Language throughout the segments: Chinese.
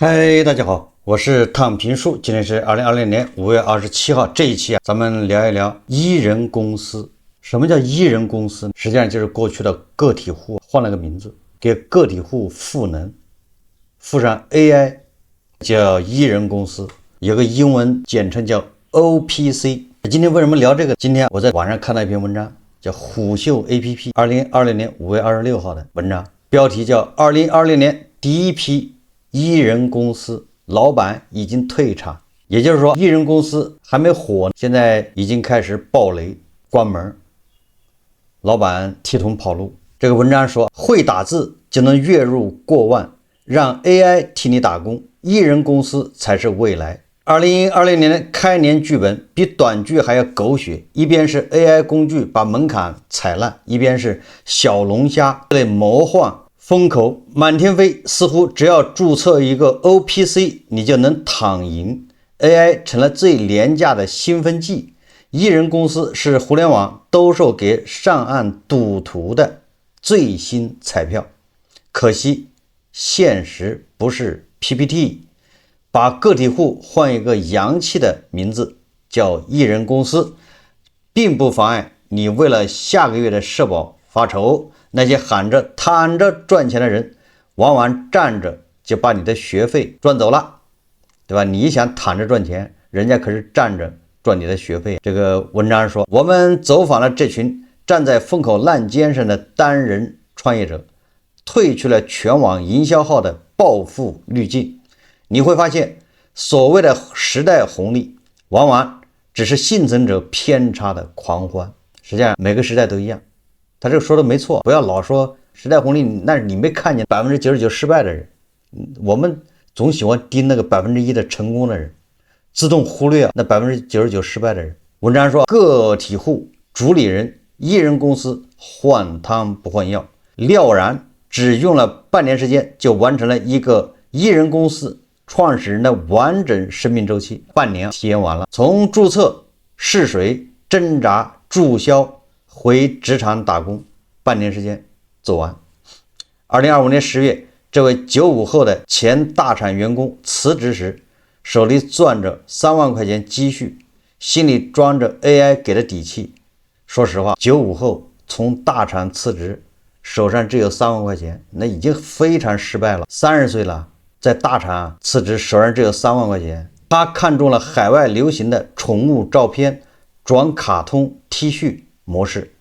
嗨，大家好，我是躺平树，今天是2020年5月27号。这一期咱们聊一聊一人公司。什么叫一人公司？實際上就是過去的個體戶換了個名字，給個體戶賦能，附上 AI， 叫一人公司，有個英文簡稱叫 OPC。今天為什麼聊這個？今天我在網上看到一篇文章，叫虎嗅 APP 2020年5月26號的文章，標題叫2020年第一批一人公司老闆已經退場。也就是說，一人公司還沒火，現在已經開始爆雷關門，老闆剃頭跑路。這個文章說，會打字就能月入過萬，讓 AI 替你打工，一人公司才是未來。2020年的開年劇本比短劇還要狗血，一邊是 AI 工具把門檻踩爛，一邊是小龍蝦類魔幻風口滿天飛，似乎只要注冊一個 OPC 你就能躺贏， AI 成了最廉價的興奮劑。一人公司是互聯網兜售給上岸賭徒的最新彩票，可惜現實不是 PPT， 把個體戶換一個洋氣的名字叫一人公司，並不妨礙你為了下個月的社保發愁。那些喊着躺着賺錢的人，往往站着就把你的學費賺走了，對吧？你想躺着賺錢，人家可是站着賺你的學費。這個文章說，我們走訪了這群站在風口浪尖上的單人創業者，褪去了全網營銷號的暴富濾鏡，你會發現，所謂的時代紅利，往往只是幸存者偏差的狂歡。實際上，每個時代都一樣。他這個說的沒錯，不要老說時代紅利，那是你沒看見99%失敗的人。我們總喜歡盯那個1%的成功的人，自動忽略那99%失敗的人。文章說，個體戶、主理人、一人公司換湯不換藥，廖然只用了半年時間就完成了一個一人公司創始人的完整生命週期，半年體驗完了，從註冊、試水、掙扎、註銷回職場打工，半年時間走完。2025年10月，這位95後的前大廠員工辭職時，手裡攥着3萬塊錢積蓄，心裡裝着 AI 給的底氣。說實話，95後從大廠辭職，手上只有3萬塊錢，那已經非常失敗了。30歲了，在大廠辭職，手上只有3萬塊錢。他看中了海外流行的寵物照片轉卡通 T 恤模式。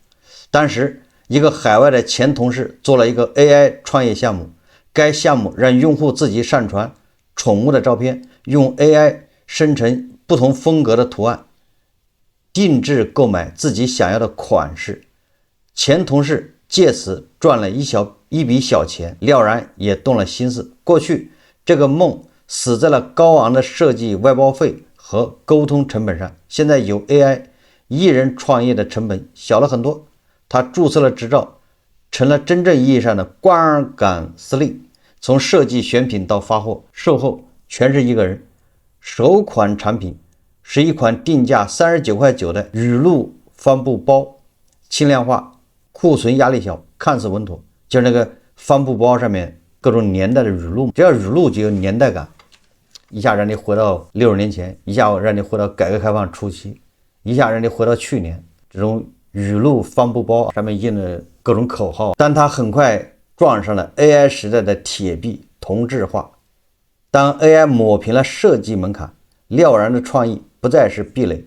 當時一個海外的前同事做了一個 AI 創業項目，該項目讓用戶自己上傳寵物的照片，用 AI 生成不同風格的圖案，定制購買自己想要的款式。前同事借此賺了一筆小錢，廖然也動了心思。過去這個夢死在了高昂的設計外包費和溝通成本上，現在有 AI， 一人創業的成本小了很多。他註冊了執照，成了真正意義上的光桿司令，從設計選品到發貨售後全是一個人。首款產品是一款定價39.9塊的雨露帆布包，輕量化，庫存壓力小，看似穩妥，就是那個帆布包上面各種年代的雨露，只要雨露就有年代感，一下讓你回到60年前，一下讓你回到改革開放初期，一下讓你回到去年。這種雨露帆布包上面印了各種口號，但它很快撞上了 AI 時代的鐵壁，同質化。當 AI 抹平了設計門檻，廖然的創意不再是壁壘，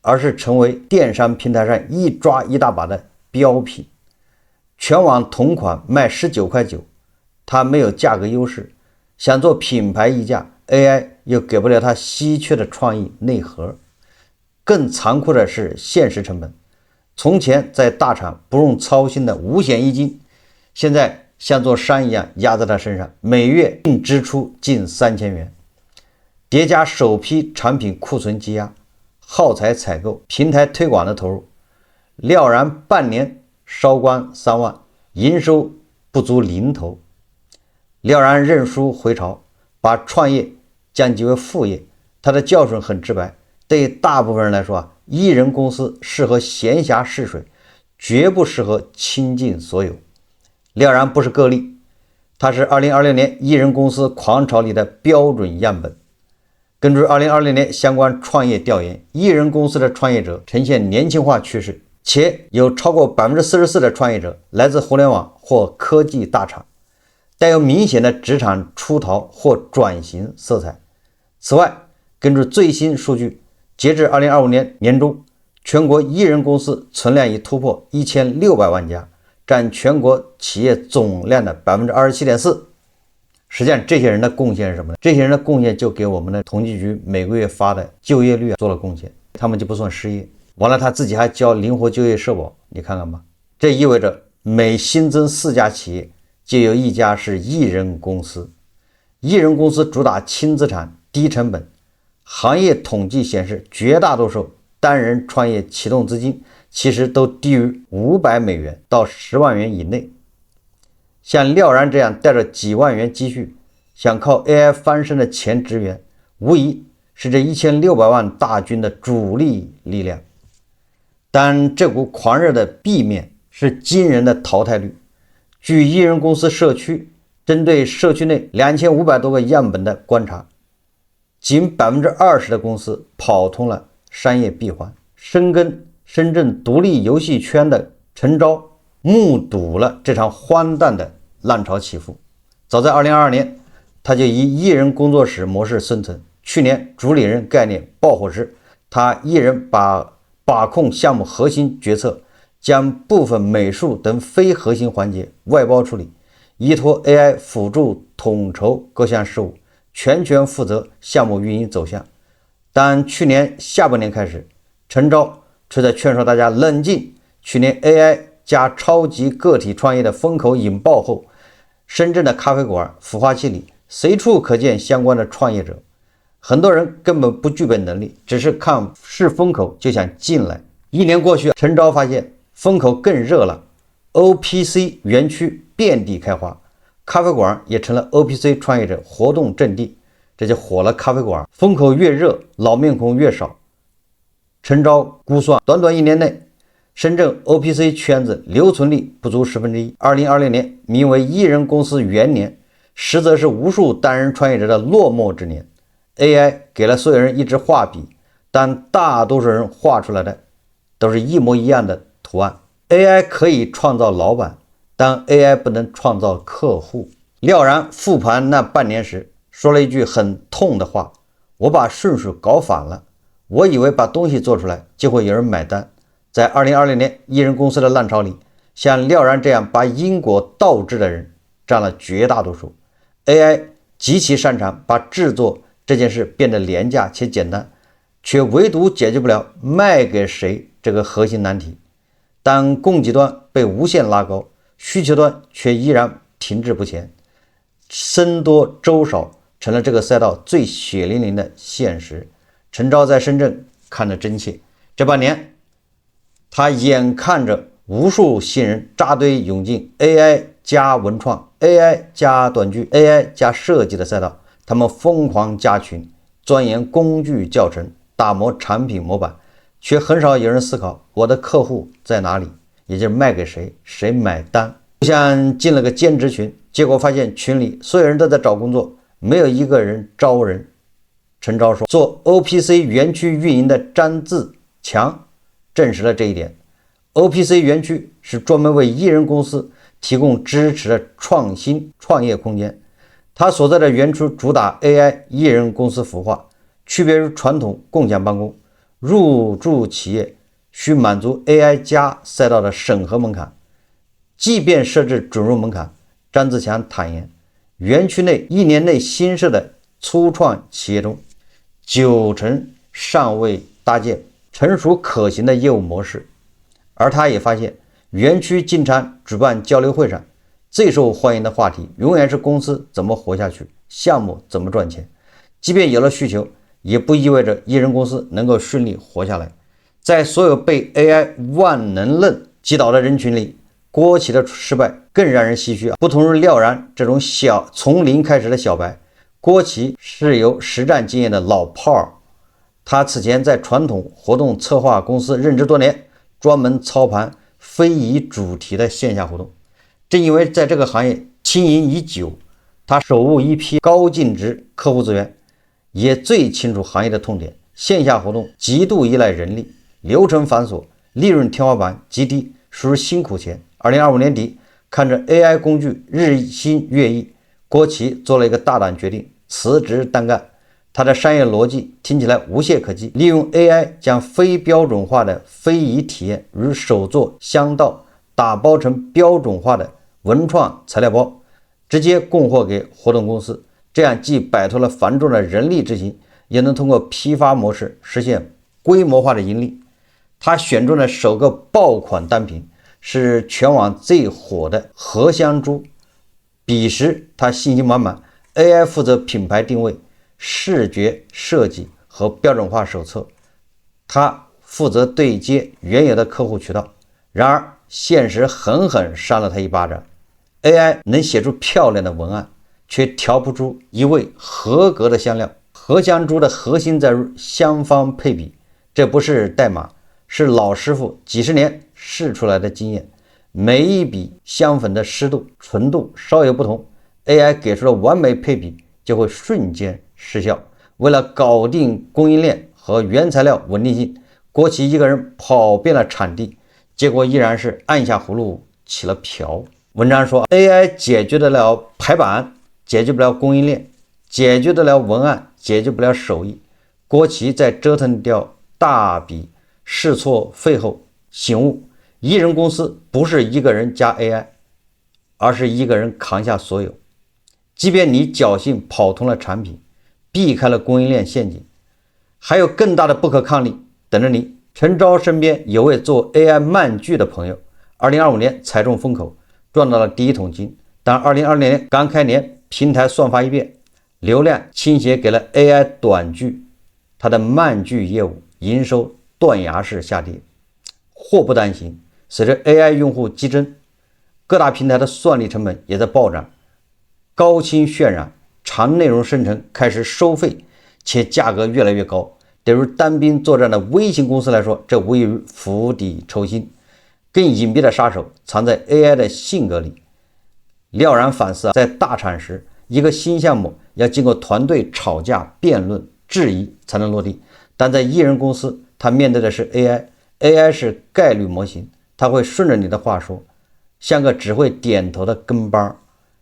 而是成為電商平台上一抓一大把的標品。全網同款賣19.9塊，它沒有價格優勢，想做品牌溢價， AI 又給不了它稀缺的創意內核。更殘酷的是現實成本，從前在大廠不用操心的五險一金，現在像座山一樣壓在他身上，每月净支出近3000元，疊加首批產品庫存積壓，耗材採購、平台推廣的投入，廖然半年燒光3萬，營收不足零頭。廖然認輸回潮，把創業降級為副業。他的教訓很直白，對大部分人來說一人公司適合閒暇試水，絕不適合傾盡所有。廖然不是個例，它是2020年艺人公司狂潮里的標準樣本。根據2020年相關創業調研，藝人公司的創業者呈現年輕化趨勢，且有超過 44% 的創業者來自互聯網或科技大廠，帶有明顯的職場出逃或轉型色彩。此外，根據最新數據，截至2025年年中，全國藝人公司存量已突破1600萬家，佔全國企業總量的 27.4%。實際上，這些人的貢獻是什麼呢？這些人的貢獻就給我們的統計局每個月發的就業率做了貢獻，他們就不算失業。完了，他自己還交靈活就業社保，你看看吧。這意味着每新增4家企業，就有1家是藝人公司。藝人公司主打輕資產、低成本。行業統計顯示，絕大多數單人創業啟動資金其實都低於500美元到10萬元以內。像廖然這樣帶着幾萬元積蓄想靠 AI 翻身的前職員，無疑是這1600萬大軍的主力力量。但這股狂熱的背面是驚人的淘汰率。據藝人公司社區針對社區內2500多個樣本的觀察，僅 20% 的公司跑通了商業閉環。深耕深圳獨立遊戲圈的陳釗目睹了這場荒誕的浪潮起伏。早在2022年，他就以藝人工作室模式生存。去年主理人概念爆火時，他一人把控項目核心決策，將部分美術等非核心環節外包處理，依托 AI 輔助統籌各項事務，全權負責項目運營走向。但去年下半年開始，陳釗卻在勸說大家冷靜。去年 AI 加超級個體創業的風口引爆後，深圳的咖啡館、孵化器裡隨處可見相關的創業者。很多人根本不具備能力，只是看是風口就想進來。1年過去，陳釗發現風口更熱了， OPC 園區遍地開花，咖啡館也成了 OPC 創業者活動陣地，這就火了咖啡館。風口越熱，老面孔越少。陳釗估算，短短1年內，深圳 OPC 圈子留存率不足1/10。2020年名為藝人公司元年，實則是無數單人創業者的落寞之年。AI 給了所有人一支畫筆，但大多數人畫出來的都是一模一樣的圖案。AI 可以創造老闆，但 AI 不能創造客戶。廖然復盤那半年時，說了一句很痛的話：我把順序搞反了，我以為把東西做出來就會有人買單。在2020年藝人公司的浪潮裡，像廖然這樣把因果倒置的人佔了絕大多數。 AI 極其擅長把製作這件事變得廉價且簡單，卻唯獨解決不了賣給誰這個核心難題。當供給端被無限拉高，需求端卻依然停滯不前，僧多粥少成了這個賽道最血淋淋的現實。陳釗在深圳看得真切，這半年他眼看着無數新人扎堆湧進 AI 加文創、AI 加短劇、AI 加設計的賽道，他們瘋狂加群，鑽研工具教程，打磨產品模板，卻很少有人思考我的客戶在哪裡，也就是賣給誰，誰買單。就像進了個兼職群，結果發現群裡所有人都在找工作，沒有一個人招人。陳釗說，做 OPC 園區運營的張自強證實了這一點。OPC 園區是專門為藝人公司提供支持的創新創業空間。他所在的園區主打 AI 藝人公司孵化，區別於傳統共享辦公。入駐企業需滿足 AI 加賽道的審核門檻，即便設置准入門檻，張自強坦言，園區內1年內新設的初創企業中，90%尚未搭建成熟可行的業務模式。而他也發現，園區經常舉辦交流會上，最受歡迎的話題永遠是公司怎麼活下去，項目怎麼賺錢。即便有了需求，也不意味着藝人公司能夠順利活下來。在所有被 AI 萬能論擊倒的人群裡，郭琦的失敗更讓人唏噓。不同於廖然這種從零開始的小白，郭琦是有實戰經驗的老炮兒。他此前在傳統活動策劃公司任職多年，專門操盤非遗主題的線下活動。正因為在這個行業經營已久，他手握一批高净值客戶資源，也最清楚行業的痛點。線下活動極度依賴人力，流程繁瑣，利潤天花板極低，屬於辛苦錢。2025年底，看着 AI 工具日新月異，郭琦做了一個大膽決定，辭職單幹。他的商業邏輯聽起來無懈可擊，利用 AI 將非標準化的非遺體驗，如手作香道，打包成標準化的文創材料包，直接供貨給活動公司。這樣既擺脫了繁重的人力執行，也能通過批發模式實現規模化的盈利。他選中的首個爆款單品是全網最火的荷香豬，彼時他信心滿滿 ，AI 負責品牌定位、視覺設計和標準化手冊，他負責對接原有的客戶渠道。然而現實狠狠扇了他一巴掌， AI 能寫出漂亮的文案，卻調不出一味合格的香料。荷香豬的核心在於香方配比，這不是代碼，是老師傅幾十年試出來的經驗。每一筆香粉的濕度、純度稍有不同， AI 給出了完美配比，就會瞬間失效。為了搞定供應鏈和原材料穩定性，郭琦一個人跑遍了產地，結果依然是按下葫蘆起了瓢。文章說 AI 解決得了排版，解決不了供應鏈，解決得了文案，解決不了手藝。郭琦在折騰掉大筆試錯費後醒悟，一人公司不是一個人加 AI， 而是一個人扛下所有。即便你僥倖跑通了產品，避開了供應鏈陷阱，還有更大的不可抗力等着你。陳釗身邊有位做 AI 漫劇的朋友，2025年踩中風口，賺到了第一桶金。但2020年剛開年，平台算法一變，流量傾斜給了 AI 短劇，他的漫劇業務營收斷崖式下跌。禍不單行，隨着 AI 用戶激增，各大平台的算力成本也在暴漲，高清渲染、長內容生成開始收費，且價格越來越高。對於單兵作戰的微型公司來說，這無異於釜底抽薪。更隱蔽的殺手藏在 AI 的性格裡。了然反思在大廠時，一個新項目要經過團隊吵架、辯論、質疑才能落地，但在一人公司，它面對的是 AI 是概率模型，它會順着你的話說，像個只會點頭的跟班。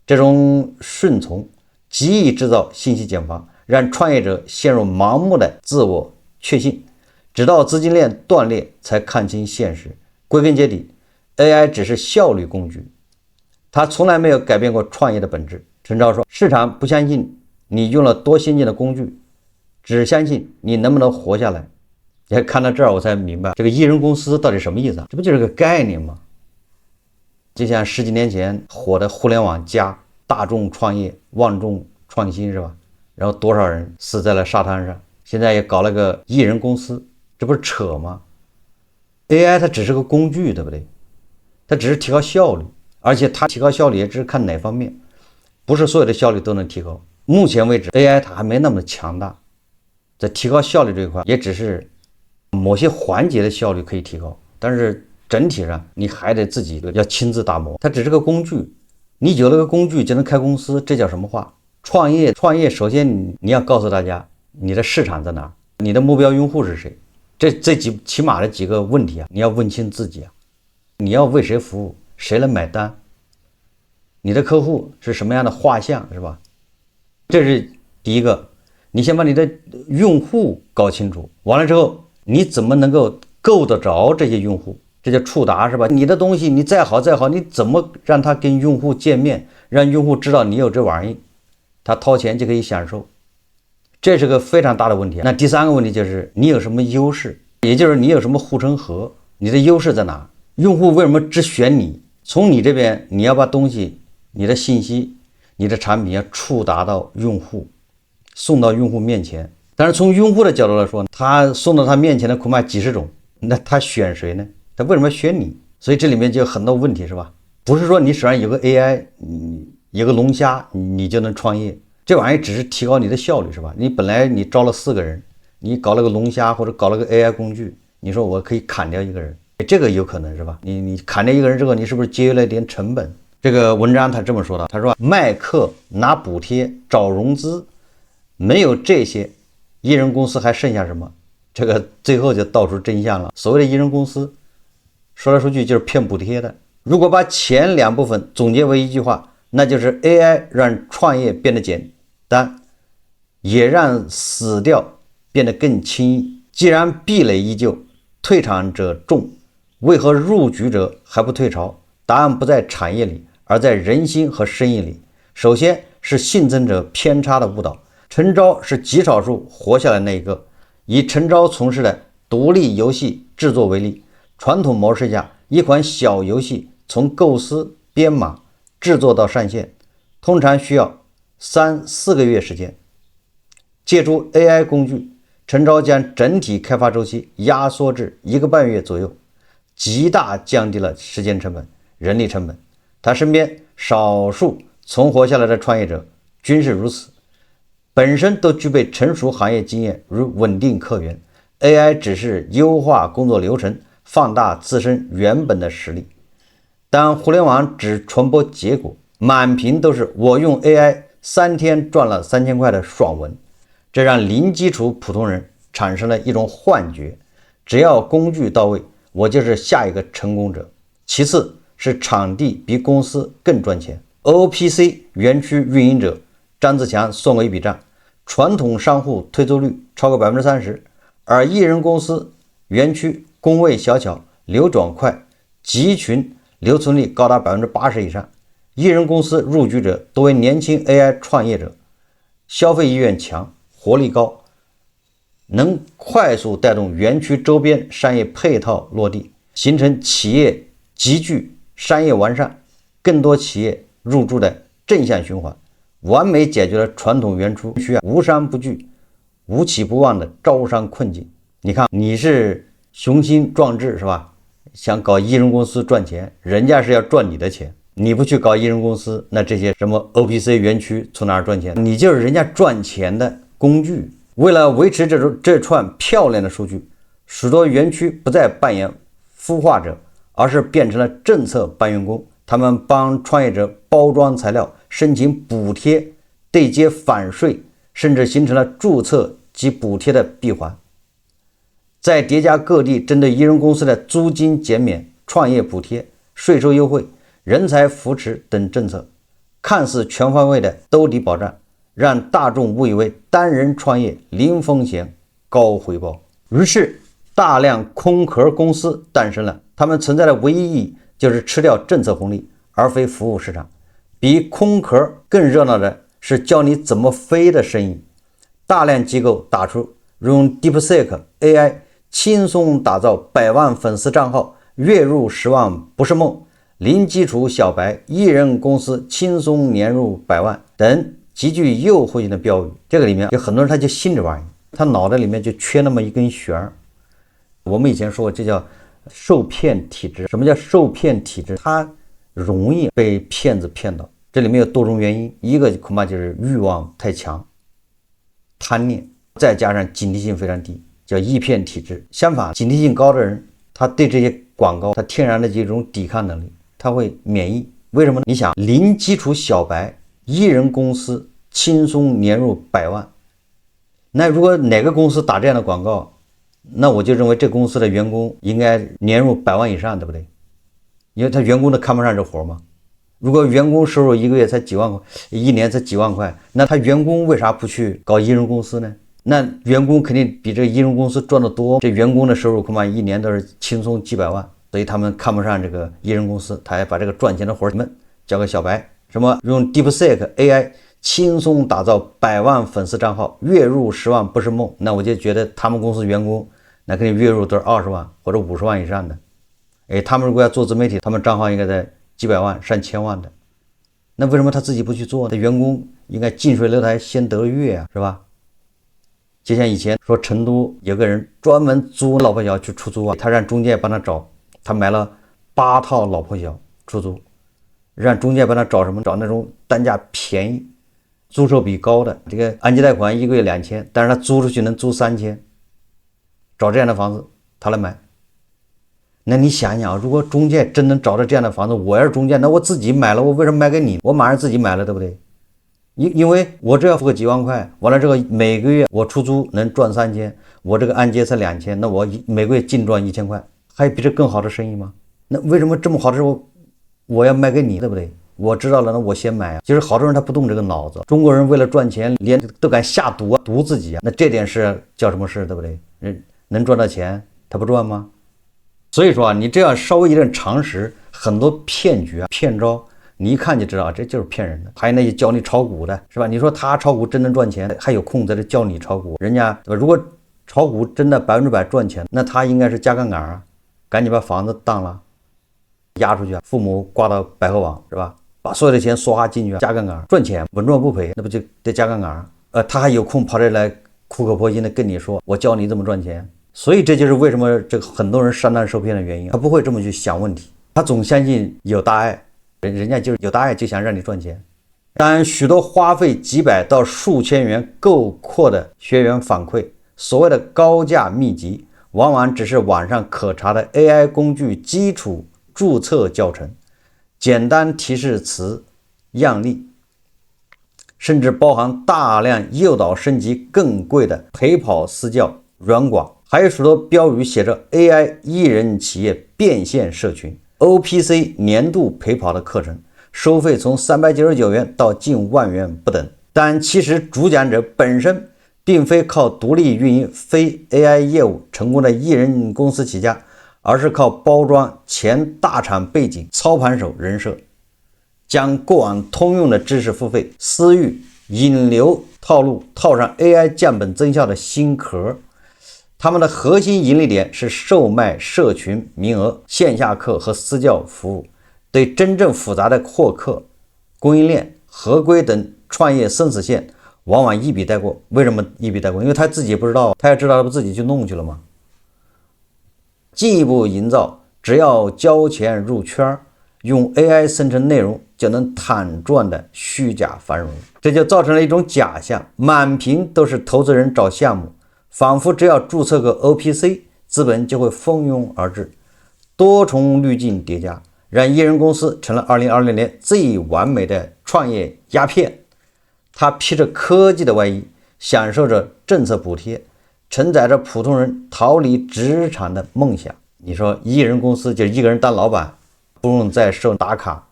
這種順從極易制造信息繭房，讓創業者陷入盲目的自我確信，直到資金鏈斷裂才看清現實。歸根結底， AI 只是效率工具，它從來沒有改變過創業的本質。陳釗說，市場不相信你用了多先進的工具，只相信你能不能活下來。也看到這兒我才明白，這個一人公司到底什麼意思啊？這不就是個概念嗎？就像十幾年前火的互聯網加，大众創業，萬众創新，是吧？然後多少人死在了沙灘上，現在也搞了個一人公司，這不是扯嗎？ AI 它只是個工具，对不对？它只是提高效率，而且它提高效率也只是看哪方面，不是所有的效率都能提高。目前为止 AI 它還沒那麼強大，在提高效率這一塊也只是某些環節的效率可以提高，但是整體上你還得自己要親自打磨。它只是個工具，你有了個工具就能開公司，這叫什麼話？創業首先你要告訴大家你的市場在哪，你的目標用戶是誰，這起碼的幾個問題啊，你要問清自己啊。你要為誰服務，誰來買單，你的客戶是什麼樣的畫像，是吧？這是第一個，你先把你的用戶搞清楚，完了之後你怎麼能夠夠得着這些用戶，這叫觸達，是吧？你的東西你再好，你怎麼讓他跟用戶見面，讓用戶知道你有這玩意，他掏錢就可以享受，這是個非常大的問題。那第三個問題就是你有什麼優勢，也就是你有什麼護城河，你的優勢在哪？用戶為什麼只選你？從你這邊你要把東西、你的信息、你的產品要觸達到用戶，送到用戶面前。但是從用戶的角度來說，他送到他面前的恐怕幾十種，那他選誰呢？他為什麼選你？所以這裡面就有很多問題，是吧？不是說你手上有個 AI， 有個龍蝦你就能創業，這玩意只是提高你的效率，是吧？你本來你招了4個人，你搞了個龍蝦或者搞了個 AI 工具，你說我可以砍掉1個人，這個有可能，是吧？你砍掉1個人之後，你是不是節約了一點成本？這個文章他這麼說的，他說賣課拿補貼找融資，沒有這些，艺人公司還剩下什麼？這個最後就道出真相了。所謂的艺人公司，說来說去就是騙補貼的。如果把前两部分總結為一句話，那就是 AI 讓創業變得簡單，也讓死掉變得更輕易。既然壁壘依舊，退場者眾，為何入局者還不退潮？答案不在產業裡，而在人心和生意裡。首先是幸存者偏差的誤導。陳昭是極少數活下來那一個。以陳昭從事的獨立遊戲制作為例，傳統模式下，一款小游戲從構思、編碼、制作到上線，通常需要3-4個月時間。借助 AI 工具，陳昭將整體開發周期壓縮至1個半月左右，極大降低了時間成本、人力成本。他身邊少數存活下來的創業者均是如此，本身都具備成熟行業經驗與穩定客源。AI 只是優化工作流程，放大自身原本的實力。但互聯網只傳播結果，滿屏都是我用 AI 3天賺了3000塊的爽文，這讓零基礎普通人產生了一種幻覺，只要工具到位，我就是下一個成功者。其次是場地比公司更賺錢。OPC 園區運營者張自強算過一筆賬，傳統商戶退租率超過 30%， 而藝人公司園區工位小巧，流轉快，集群留存率高達 80% 以上。藝人公司入局者多為年輕 AI 創業者，消費意願強，活力高，能快速帶動園區周邊商業配套落地，形成企業集聚、商業完善、更多企業入驻的正向循環，完美解決了傳統園區无商不聚、无企不旺的招商困境。你看，你是雄心壯志是吧？想搞藝人公司賺錢，人家是要賺你的錢，你不去搞藝人公司，那這些什麼 OPC 園區從哪兒賺錢？你就是人家賺錢的工具。為了維持這串漂亮的數據，許多園區不再扮演孵化者，而是變成了政策搬運工。他們幫創業者包裝材料、申請補貼、對接反稅，甚至形成了註冊及補貼的閉環。再疊加各地針對藝人公司的租金減免、創業補貼、稅收優惠、人才扶持等政策，看似全方位的兜底保障，讓大眾誤以為單人創業零風險高回報。於是大量空殼公司誕生了，他們存在的唯一意義就是吃掉政策紅利，而非服務市场。比空殼更熱鬧的是教你怎麼飛的生意。大量機構打出用 DeepSeek AI 輕鬆打造100萬粉絲賬號，月入10萬不是夢，零基礎小白藝人公司輕鬆年入100萬等極具誘惑性的標語。這個裡面有很多人他就信這玩意，他腦袋裡面就缺那麼一根弦兒。我們以前說過，這叫受騙體質。什麼叫受騙體質？他容易被騙子騙到。這裡面有多種原因，一個恐怕就是欲望太強，貪念，再加上警惕性非常低，叫易騙體質。相反，警惕性高的人，他對這些廣告，他天然的這種抵抗能力，他會免疫。為什麼呢？你想，零基礎小白藝人公司輕鬆年入100萬，那如果哪個公司打這樣的廣告，那我就認為這公司的員工應該年入100萬以上，对不对？因為他員工都看不上這活嘛。如果員工收入一個月才幾萬塊，一年才幾萬塊，那他員工為啥不去搞藝人公司呢？那員工肯定比這個藝人公司賺得多，這員工的收入恐怕一年都是輕鬆幾百萬，所以他們看不上這個藝人公司，他還把這個賺錢的活們交給小白。什麼用 DeepSeek AI 輕鬆打造100萬粉絲賬號，月入10萬不是夢，那我就覺得他們公司員工那肯定月入都是20萬或者50萬以上的。他们如果要做自媒体，他们账号应该在几百万上千万的，那为什么他自己不去做？他员工应该近水楼台先得月啊，是吧？就像以前说成都有个人专门租老婆小去出租啊，他让中介帮他找，他买了8套老婆小出租，讓中介幫他找什麼？找那種單價便宜、租售比高的，這個按揭貸款1個月2000，但是他租出去能租3000，找這樣的房子他來買。那你想想，如果中介真能找到这样的房子，我要是中介，那我自己买了，我为什么卖给你？我马上自己买了，对不对？因为我这要付个几万塊，完了这个每個月我出租能賺3000，我這個按揭才2000，那我每個月淨賺1000塊，還有比這更好的生意嗎？那為什麼這麼好的時候我要賣給你，對不對？我知道了，那我先買啊。其實好多人他不動這個腦子，中國人為了賺錢，連都敢下毒啊，毒自己啊。那這點事叫什麼事，對不對？能賺到錢，他不賺嗎？所以說啊，你這樣稍微一點常識，很多騙局啊、騙招，你一看就知道這就是騙人的。還有那些教你炒股的，是吧？你說他炒股真能賺錢，還有空在這教你炒股，人家對吧？如果炒股真的100%賺錢，那他應該是加槓桿啊，趕緊把房子當了，押出去，父母掛到百合網，是吧？把所有的錢梭哈進去，加槓桿賺錢，穩賺不賠，那不就得加槓桿？他還有空跑這來苦口婆心的跟你說，我教你怎麼賺錢。所以這就是為什麼這個很多人上當受騙的原因，他不會這麼去想問題，他總相信有大愛，人家就是有大愛就想讓你賺錢。但許多花費幾百到數千元購課的學員反饋，所謂的高價秘籍，往往只是網上可查的 AI 工具基礎註冊教程。簡單提示詞樣例，甚至包含大量誘導升級更貴的陪跑私教軟廣，還有許多標語寫着 AI 一人企業變現社群 OPC 年度陪跑的課程，收費從399元到近萬元不等。但其實主講者本身並非靠獨立運營非 AI 業務成功的一人公司起家，而是靠包裝前大廠背景操盤手人設，將過往通用的知識付費私域引流套路套上 AI 降本增效的新殼。他們的核心盈利點是售賣社群名額、線下課和私教服務，對真正複雜的獲客、供應鏈、合規等創業生死線往往一筆帶過。為什麼一筆帶過？因為他自己不知道，他也知道他不自己去弄去了嗎？進一步營造只要交錢入圈，用 AI 生成內容就能躺賺的虛假繁榮，這就造成了一種假象，滿屏都是投資人找項目，仿佛只要註冊個 OPC， 資本就會蜂擁而至，多重濾鏡疊加，讓一人公司成了2020年最完美的創業鴉片。它披着科技的外衣，享受着政策補貼，承載着普通人逃離職場的夢想。你說一人公司就一個人當老闆，不用再受打卡，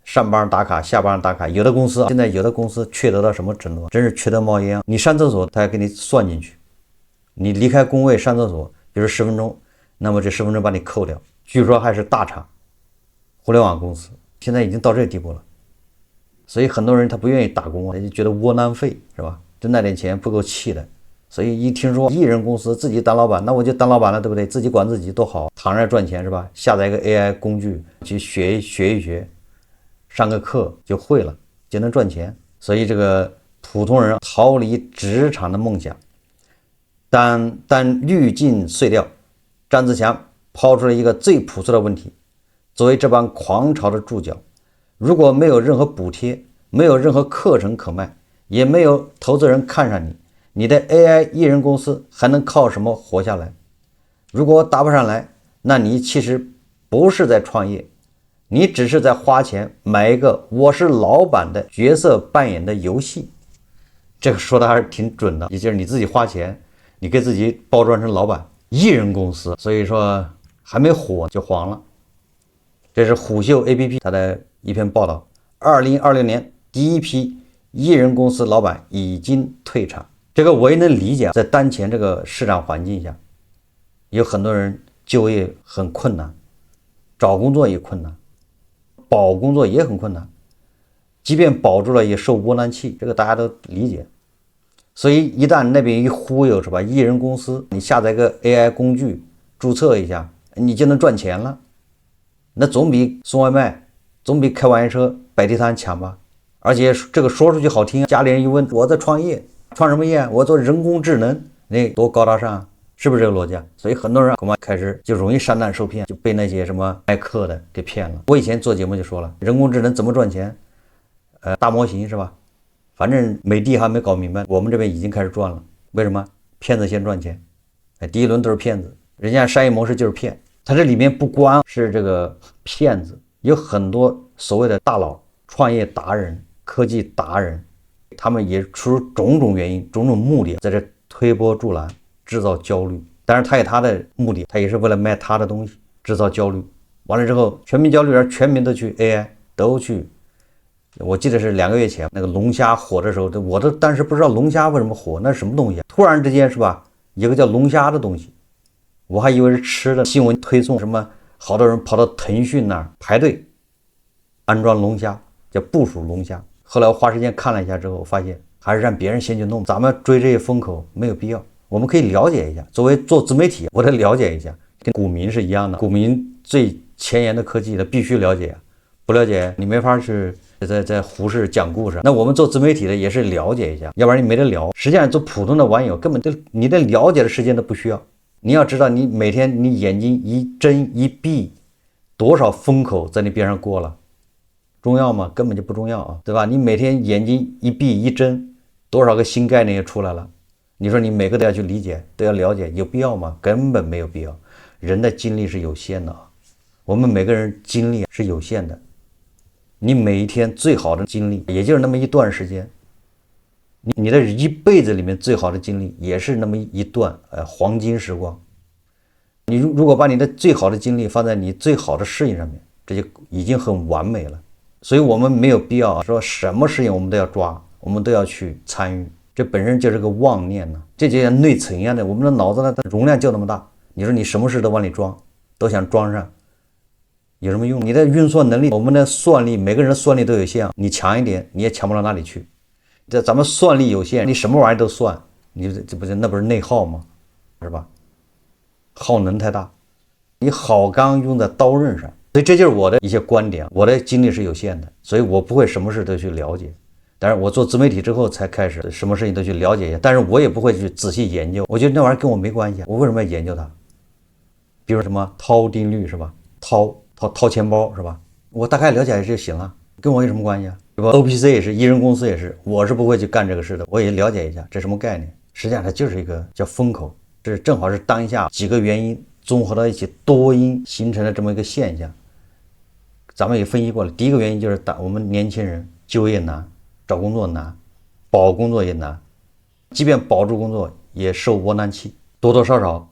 上班打卡，下班打卡。有的公司現在有的公司缺德到什麼程度？真是缺德冒煙。你上廁所，他還給你算進去。你離開工位上廁所，比如10分鐘，那麼這10分鐘把你扣掉。據說還是大廠，互聯網公司，現在已經到這個地步了。所以很多人他不願意打工，他就覺得窩囊廢，是吧？掙那點錢不夠氣的。所以一聽說一人公司自己當老闆，那我就當老闆了，對不對？自己管自己多好，躺着賺錢是吧？下載一個 AI 工具去學一學，上個課就會了，就能賺錢。所以這個普通人逃離職場的夢想。但濾鏡碎掉，張自強拋出了一個最樸素的問題：作為這幫狂潮的注腳，如果沒有任何補貼，沒有任何課程可賣，也沒有投資人看上你，你的 AI 一人公司還能靠什麼活下來？如果答不上來，那你其實不是在創業，你只是在花錢買一個我是老闆的角色扮演的遊戲。這個說的還是挺準的，也就是你自己花錢，你給自己包裝成老闆，一人公司，所以說還沒火就黃了。這是虎嗅 APP 它的一篇報道，2020年第一批一人公司老闆已經退場。這個我也能理解，在當前這個市場環境下，有很多人就業很困難，找工作也困難，保工作也很困難，即便保住了也受窩囊氣，這個大家都理解。所以一旦那邊一忽悠，是吧？一人公司，你下載個 AI 工具，註冊一下，你就能賺錢了，那總比送外賣，總比開玩笑車擺地攤強吧？而且這個說出去好聽，家裡人一問，我在創業。創什麼業？我做人工智能，那多高大上，是不是這個邏輯？所以很多人恐怕開始就容易上當受騙，就被那些什麼賣課的給騙了。我以前做節目就說了，人工智能怎麼賺錢？大模型是吧？反正美的還沒搞明白，我們這邊已經開始賺了。為什麼？騙子先賺錢，第一輪都是騙子，人家商業模式就是騙，它這裡面不光是這個騙子，有很多所謂的大佬、創業達人、科技達人，他們也出於種种原因、種种目的，在這推波助瀾，制造焦慮。當然，他有他的目的，他也是為了賣他的東西，制造焦慮。完了之後，全民焦慮，而全民都去 AI， 都去。我記得是2個月前那個龍蝦火的時候，我都當時不知道龍蝦為什麼火，那是什麼東西啊？突然之間是吧，有個叫龍蝦的東西，我還以為是吃的。新聞推送什麼，好多人跑到騰訊那兒排隊安裝龍蝦，叫部署龍蝦。後來我花時間看了一下之後，我發現還是讓別人先去弄，咱們追這些風口沒有必要。我們可以了解一下，作為做自媒體，我得了解一下，跟股民是一樣的。股民最前沿的科技，他必須了解，不了解你没法去在胡适講故事。那我们做自媒體的也是了解一下，要不然你沒得聊。實際上做普通的網友根本你的了解的時間都不需要。你要知道，你每天你眼睛一睜一閉，多少風口在你邊上過了，重要嗎？根本就不重要啊，對吧？你每天眼睛一閉一睜，多少個新概念也出來了。你說你每個都要去理解，都要了解，有必要嗎？根本沒有必要。人的精力是有限的啊，我們每個人精力是有限的。你每一天最好的精力，也就是那麼一段時間。你的一輩子裡面最好的精力，也是那麼一段黃金時光。你如果把你的最好的精力放在你最好的事情上面，這就已經很完美了。所以我們沒有必要說什麼事情我們都要抓，我們都要去參與。這本身就是個妄念呢，這就像內存一樣的，我們的腦子呢，它容量就那麼大。你說你什麼事都往裡裝，都想裝上，有什麼用？你的運算能力，我們的算力，每個人的算力都有限，你強一點，你也強不到哪裡去。這咱們算力有限，你什麼玩意都算，你這不是那不是內耗嗎？是吧？耗能太大，你好鋼用在刀刃上。所以這就是我的一些觀點，我的精力是有限的，所以我不會什麼事都去了解。但是我做自媒體之後才開始什麼事情都去了解一下，但是我也不會去仔細研究，我覺得那玩意兒跟我沒關係，我為什麼要研究它？比如什麼掏定律是吧？掏錢包是吧？我大概了解就行了，跟我有什麼關係啊？是吧 ？OPC 也是，一人公司也是，我是不會去幹這個事的，我也了解一下這什麼概念。實際上它就是一個叫風口，這正好是當下幾個原因綜合到一起，多因形成了這麼一個現象。咱們也分析過了，第一個原因就是我們年輕人就業難。找工作難，保工作也難，即便保住工作也受窩囊氣，多多少少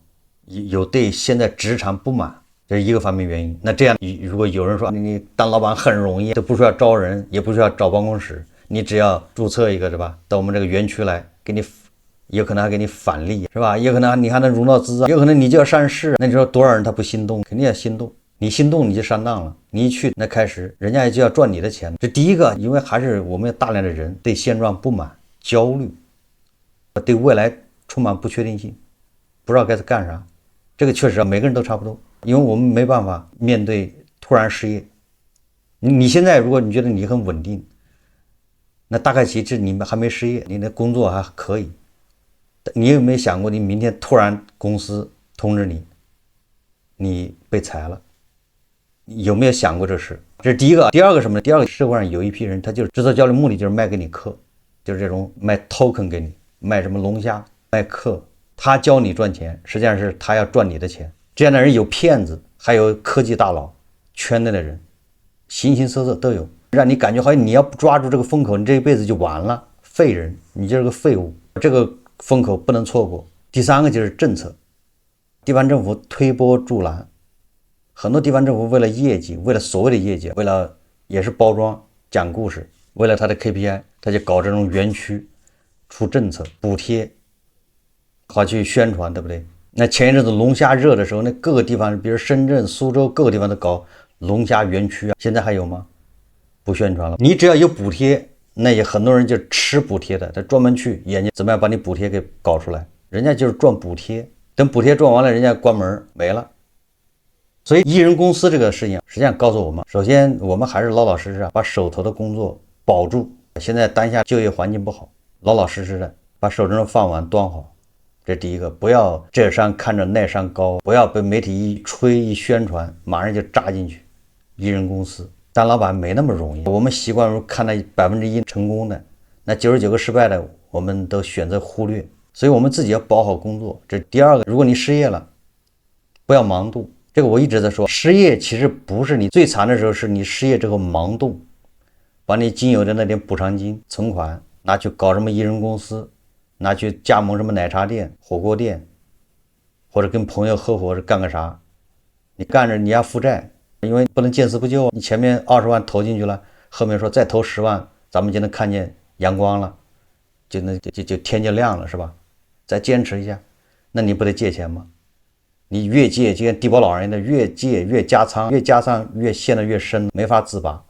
有對現在職場不滿，這是一個方面原因。那這樣，如果有人說你當老闆很容易，都不需要招人，也不需要找辦公室，你只要注冊一個是吧？到我們這個園區來，給你有可能還給你返利是吧？有可能你還能融到資，有可能你就要上市，那你說多少人他不心動？肯定要心動。你心動你就上當了，你一去那開始人家也就要賺你的錢。這第一個，因為還是我們有大量的人對現狀不滿、焦慮，對未來充滿不確定性，不知道該幹啥。這個確實每個人都差不多，因為我們沒辦法面對突然失業。你現在如果你覺得你很穩定，那大概其實你們還沒失業，你的工作還可以。你有沒有想過你明天突然公司通知你被裁了？有沒有想過這事？這是第一個。第二個什麼呢？第二個，社會上有一批人，他就是制造焦慮，目的就是賣給你課，就是這種賣 token 給你，賣什麼龍蝦，賣課，他教你賺錢，實際上是他要賺你的錢。這樣的人有騙子，還有科技大佬，圈內的人，形形色色都有，讓你感覺好像你要不抓住這個風口，你這一輩子就完了，廢人，你就是個廢物。這個風口不能錯過。第三個就是政策，地方政府推波助瀾。很多地方政府為了業績，為了所謂的業績，為了也是包裝講故事，為了他的 KPI， 他就搞這種園區，出政策補貼，好去宣傳，對不對？那前一陣子龍蝦熱的時候，那各個地方，比如深圳、蘇州各個地方都搞龍蝦園區啊，現在還有嗎？不宣傳了。你只要有補貼，那也很多人就吃補貼的，他專門去研究怎麼樣把你補貼給搞出來，人家就是賺補貼，等補貼賺完了，人家關門沒了。所以一人公司這個事情實際上告訴我們，首先我們還是老老實實把手頭的工作保住。現在當下就業環境不好，老老實實的把手中的飯碗端好，這第一個。不要這山看着那山高，不要被媒體一吹一宣傳馬上就扎進去。一人公司當老闆沒那麼容易，我們習慣看到1%成功的，那99個失敗的我們都選擇忽略。所以我們自己要保好工作，這第二個。如果你失業了，不要盲度，這個我一直在說，失業其實不是你最慘的時候，是你失業之後盲动，把你仅有的那点補償金、存款拿去搞什麼一人公司，拿去加盟什麼奶茶店、火鍋店，或者跟朋友合夥幹個啥，你幹着你要負債，因为不能见死不救，你前面20萬投進去了，後面說再投10萬，咱們就能看見陽光了，就天就亮了，是吧？再堅持一下，那你不得借錢嗎？你越借就跟低保老人的，越借越加仓，越加仓越陷得越深，没法自拔，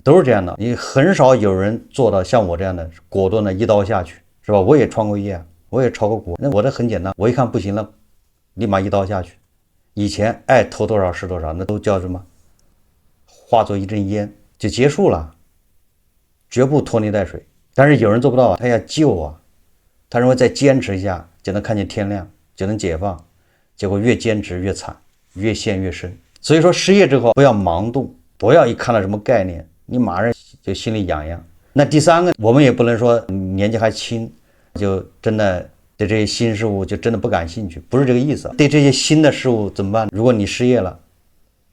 都是这樣的。你很少有人做到像我这樣的果斷的一刀下去，是吧？我也創過業，我也炒過股，那我這很簡單，我一看不行了，立馬一刀下去。以前愛投多少是多少，那都叫什麼？化作一陣煙就結束了，絕不拖泥帶水。但是有人做不到啊，他要救啊，他認為再堅持一下就能看見天亮，就能解放，結果越堅持越慘，越陷越深。所以說失業之後不要盲動，不要一看到什麼概念你馬上就心裡癢癢。那第三個，我們也不能說年紀還輕就真的對這些新事物就真的不感興趣，不是這個意思。对这些新的事物怎麼辦？如果你失業了，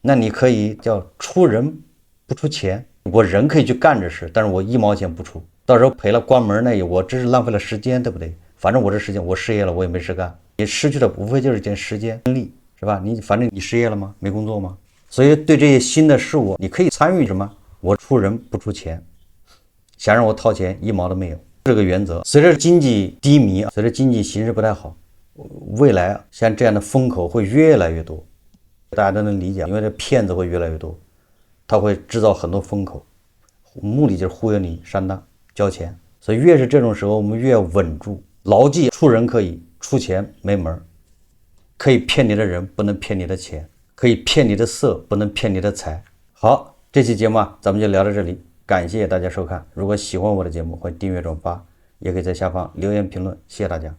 那你可以叫出人不出錢，我人可以去幹這事，但是我1毛錢不出，到時候賠了關門，那我這是浪費了時間，對不對？反正我這時間我失業了，我也沒事幹，你失去的無非就是点時間精力，是吧？你反正你失業了嗎？沒工作嗎？所以對這些新的事物，你可以參與什麼？我出人不出錢，想讓我掏錢1毛都沒有。這個原則，隨着經濟低迷，隨着經濟形勢不太好，未來像這樣的風口會越來越多，大家都能理解，因為這騙子會越來越多，他會制造很多風口，目的就是忽悠你上當交錢。所以越是這種時候，我們越要穩住，牢記出人可以，出錢沒門。可以騙你的人不能騙你的錢，可以騙你的色不能騙你的財。好，這期節目咱們就聊到這裡。感謝大家收看，如果喜歡我的節目，歡迎訂閱轉發，也可以在下方留言評論，謝謝大家。